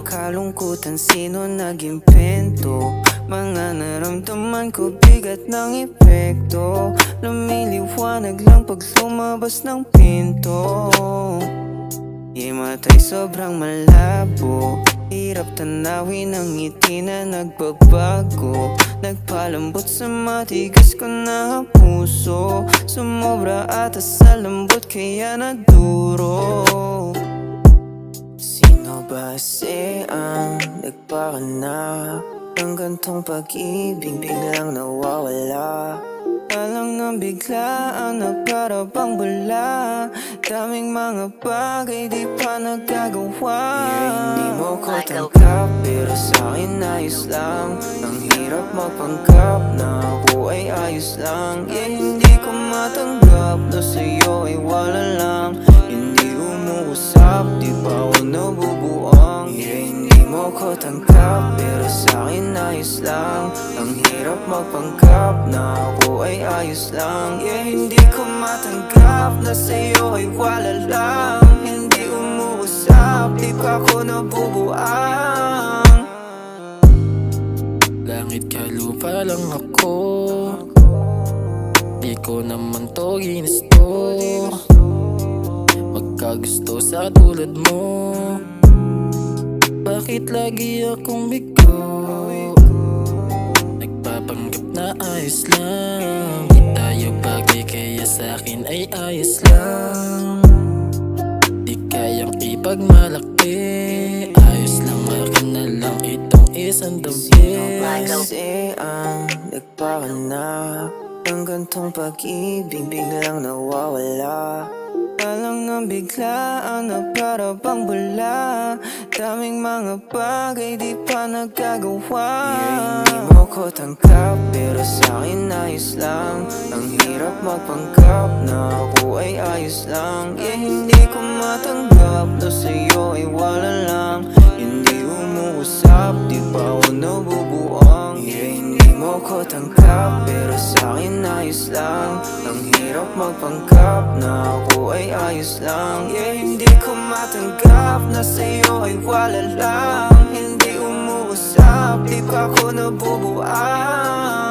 ng kalungkutan, sino nag-impento? Mga naramdaman ko, bigat ng epekto. Lumiliwanag lang pag lumabas ng pinto. Imatay sobrang malabo, hirap tanawin ang ngiti na nagbabago. Nagpalambot sa matigas ko na puso, sumobra ata sa lambot kaya naduro. Sino ba kasi ang nagpakanap ng gantong pag-ibig biglang nawawala? Alang nang biglaan na para bang bula, daming mga bagay di pa nagagawa. Hindi mo ko tanggap pero sa'kin ayos lang. Ang hirap magpanggap na ako ay ayos lang. Hindi ko matanggap na sa'yo ay wala lang. Hindi umuusap, di pa ako nabubuang. Hindi mo ko tanggap pero sa'kin ayos lang. Ang hirap magpanggap na ako ay ayos lang. Hindi ko matanggap na sa'yo ay wala lang. Hindi umuusap, di pa ako nabubuang. Langit ka lupa lang ako, di ko naman to ginusto. Magkagusto sa tulad mo, bakit lagi akong bigo? Nagpapanggap na ayos lang, di tayo bagay kaya sa'kin ay ayos lang. Di kayang ipagmalaki, ayos lang akin na lang itong isang dabi. Sino ba kasi ang nagpakanap ng gantong pag-ibig biglang nawawala? Alang nang biglaan na para bang bula, daming mga bagay di pa nagagawa. Hindi mo ko tanggap pero sa'kin ayos lang. Ang hirap magpanggap na ako ay ayos lang. Hindi ko matanggap na sa'yo ay wala lang. Hindi umuusap, di pa ako nabubuang. Hindi mo ko tanggap pero sa'kin ayos lang. Ang hirap magpanggap na ako ay ayos lang. Hindi ko matanggap na sa'yo ay wala lang. Hindi umuusap, di pa ako nabubuang.